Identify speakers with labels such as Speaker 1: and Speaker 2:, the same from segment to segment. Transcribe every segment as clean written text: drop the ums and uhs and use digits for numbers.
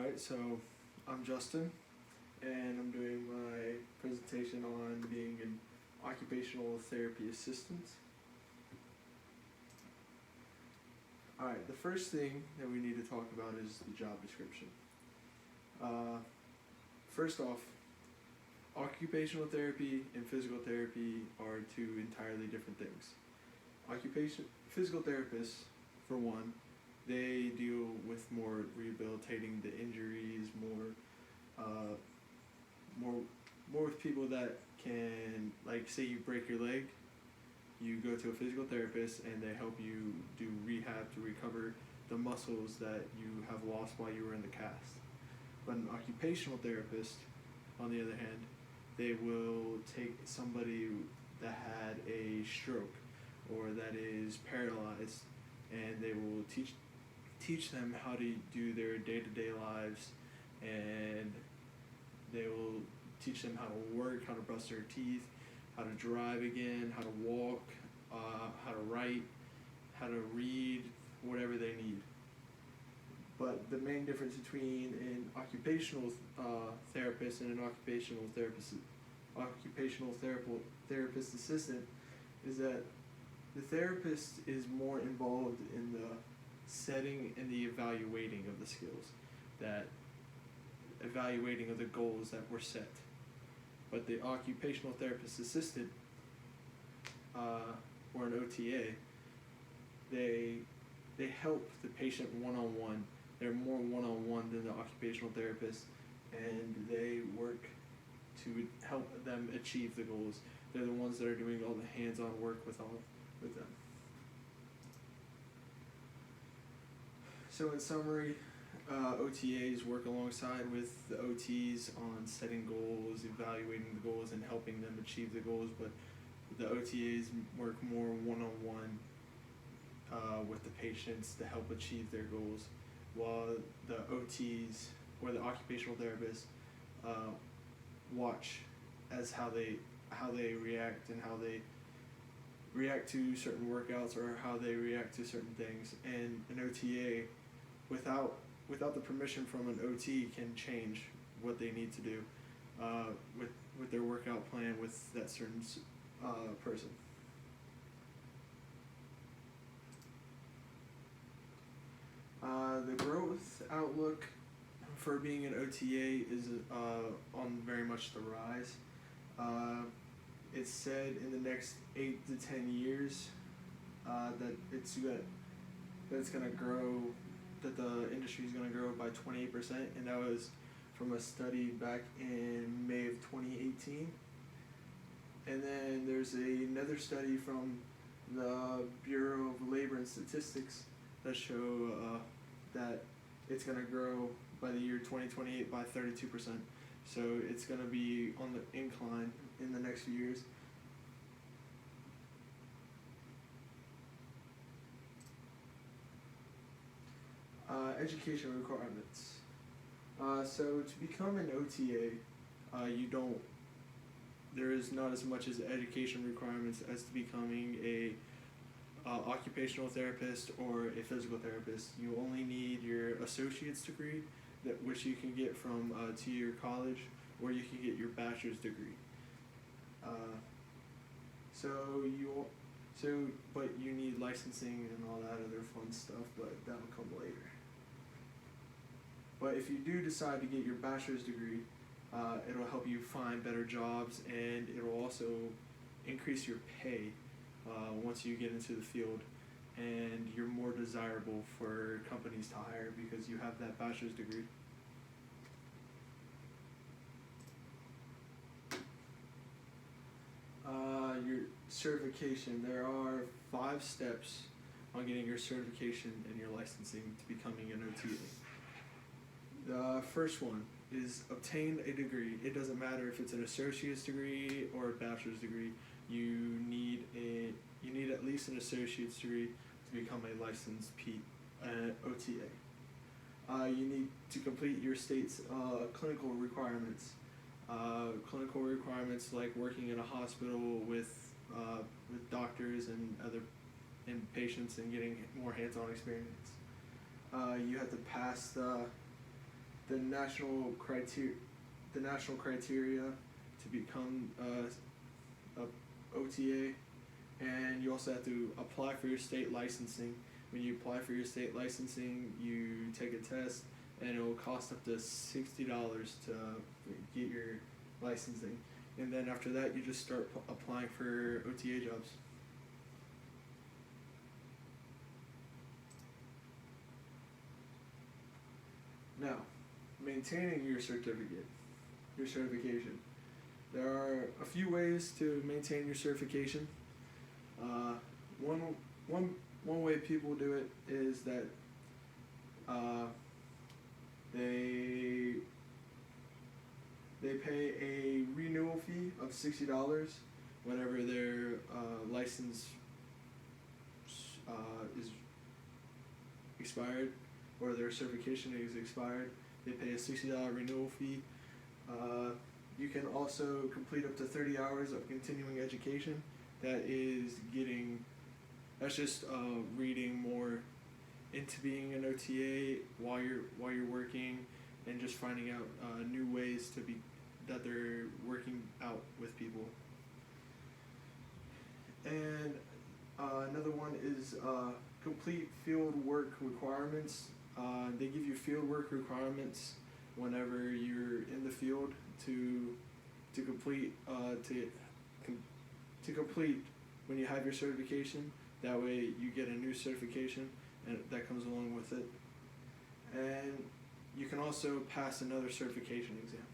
Speaker 1: Alright, so I'm Justin, and I'm doing my presentation on being an occupational therapy assistant. Alright, the first thing that we need to talk about is the job description. First off, occupational therapy and physical therapy are two entirely different things. Physical therapists, for one, they deal with more rehabilitating the injuries, more with people that can, like, say you break your leg, you go to a physical therapist and they help you do rehab to recover the muscles that you have lost while you were in the cast. But an occupational therapist, on the other hand, they will take somebody that had a stroke or that is paralyzed, and they will teach them how to do their day-to-day lives, and they will teach them how to work, how to brush their teeth, how to drive again, how to walk, how to write, how to read, whatever they need. But the main difference between an occupational therapist and an occupational therapist assistant is that the therapist is more involved in the setting and the evaluating of the skills, that evaluating of the goals that were set. But the occupational therapist assistant, or an OTA, they help the patient one-on-one. They're more one-on-one than the occupational therapist, and they work to help them achieve the goals. They're the ones that are doing all the hands-on work with them. So in summary, OTAs work alongside with the OTs on setting goals, evaluating the goals, and helping them achieve the goals, but the OTAs work more one-on-one with the patients to help achieve their goals, while the OTs, or the occupational therapists, watch as how they react and how they react to certain workouts or how they react to certain things. And an OTA, without the permission from an OT, can change what they need to do with their workout plan with that certain person. The growth outlook for being an OTA is on very much the rise. It's said in the next 8 to 10 years that it's gonna grow, that the industry is gonna grow by 28%, and that was from a study back in May of 2018. And then there's another study from the Bureau of Labor and Statistics that show that it's gonna grow by the year 2028 by 32%. So it's going to be on the incline in the next few years. Education requirements. So to become an OTA, there is not as much as education requirements as to becoming a occupational therapist or a physical therapist. You only need your associate's degree, which you can get from two-year college, or you can get your bachelor's degree. But you need licensing and all that other fun stuff, but that'll come later. But if you do decide to get your bachelor's degree, it'll help you find better jobs, and it'll also increase your pay once you get into the field, and you're more desirable for companies to hire because you have that bachelor's degree. Your certification. There are 5 steps on getting your certification and your licensing to becoming an OTA. The first one is obtain a degree. It doesn't matter if it's an associate's degree or a bachelor's degree. You need at least an associate's degree to become a licensed OTA. You need to complete your state's clinical requirements. Clinical requirements like working in a hospital with doctors and patients and getting more hands-on experience. You have to pass the national criteria to become a OTA, and you also have to apply for your state licensing. When you apply for your state licensing, you take a test, and it will cost up to $60 to get your licensing. And then after that, you just start applying for OTA jobs. Now, maintaining your certification. There are a few ways to maintain your certification. One way people do it is that they pay a renewal fee of $60 whenever their license is expired, or their certification is expired. They pay a $60 renewal fee. You can also complete up to 30 hours of continuing education. That's just reading more into being an OTA while you're working, and just finding out new ways that they're working out with people. And another one is complete field work requirements. They give you field work requirements whenever you're in the field to complete to complete when you have your certification. That way you get a new certification, and that comes along with it. And you can also pass another certification exam.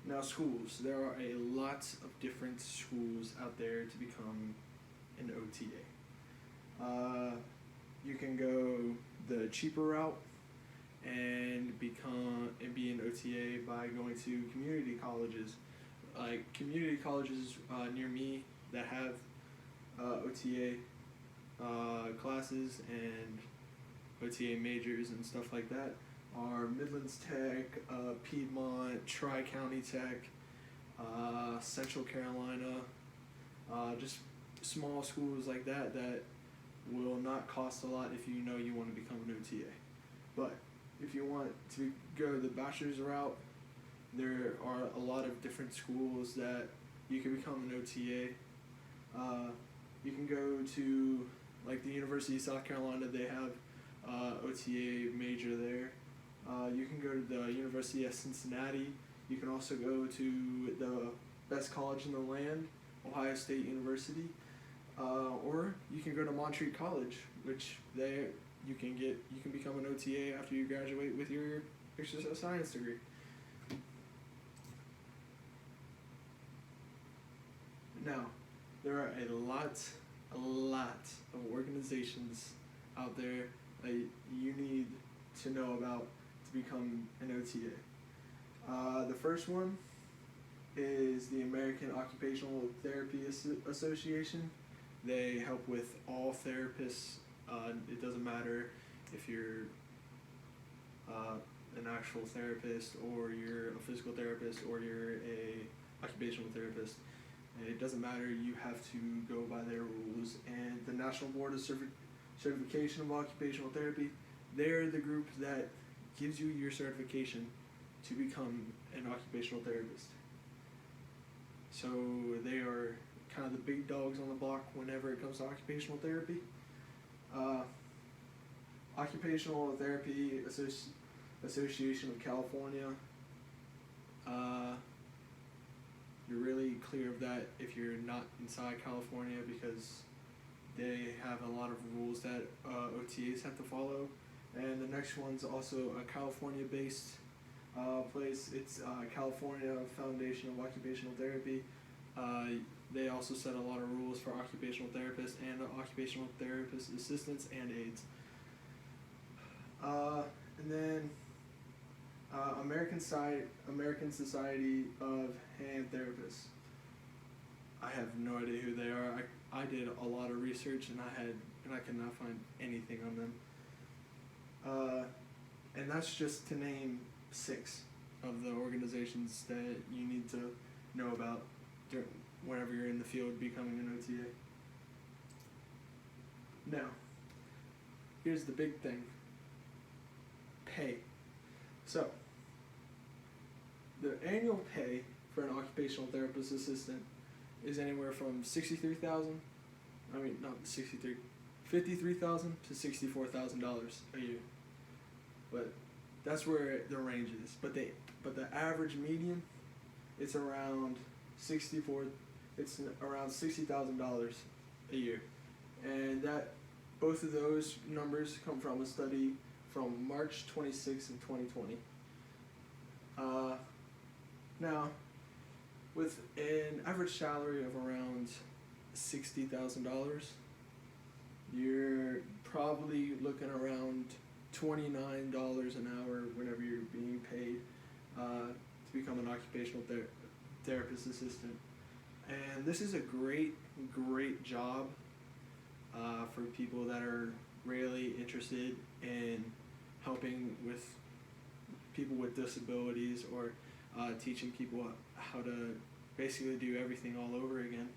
Speaker 1: Now, schools. There are a lot of different schools out there to become an OTA. You can go the cheaper route and be an OTA by going to community colleges. Like community colleges near me that have OTA classes and OTA majors and stuff like that are Midlands Tech, Piedmont, Tri-County Tech, Central Carolina, just small schools like that will not cost a lot if you know you want to become an OTA. But if you want to go the bachelor's route, there are a lot of different schools that you can become an OTA. You can go to, like, the University of South Carolina. They have OTA major there. You can go to the University of Cincinnati. You can also go to the best college in the land, Ohio State University. Or you can go to Montreat College, which you can become an OTA after you graduate with your exercise science degree. Now, there are a lot of organizations out there that you need to know about to become an OTA. The first one is the American Occupational Therapy Association. They help with all therapists. It doesn't matter if you're an actual therapist, or you're a physical therapist, or you're a occupational therapist. It doesn't matter. You have to go by their rules. And the National Board of Certification of Occupational Therapy, they're the group that gives you your certification to become an occupational therapist. So they are kind of the big dogs on the block whenever it comes to occupational therapy. Occupational Therapy Association of California. You're really clear of that if you're not inside California, because they have a lot of rules that OTAs have to follow. And the next one's also a California-based place. It's California Foundation of Occupational Therapy. They also set a lot of rules for occupational therapists and occupational therapist assistants and aides. And then American Society of Hand Therapists. I have no idea who they are. I did a lot of research, and I could not find anything on them. And that's just to name 6 of the organizations that you need to know about whenever you're in the field becoming an OTA. Now, here's the big thing. Pay. So, the annual pay for an occupational therapist assistant is anywhere from $53,000 to $64,000 a year. But that's where the range is. But the average median, it's around $60,000 a year. And that both of those numbers come from a study from March 26 in 2020. Now, with an average salary of around $60,000, you're probably looking around $29 an hour whenever you're being paid to become an occupational therapist assistant. And this is a great job for people that are really interested in helping with people with disabilities, or teaching people how to basically do everything all over again.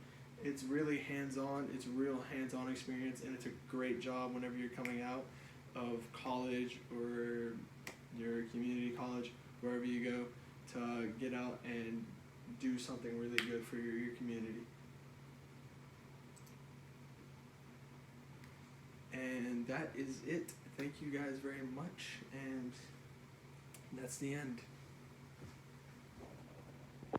Speaker 1: It's really hands-on, it's a real hands-on experience, and it's a great job whenever you're coming out of college or your community college, wherever you go, to get out and do something really good for your community. And that is it. Thank you guys very much, and that's the end.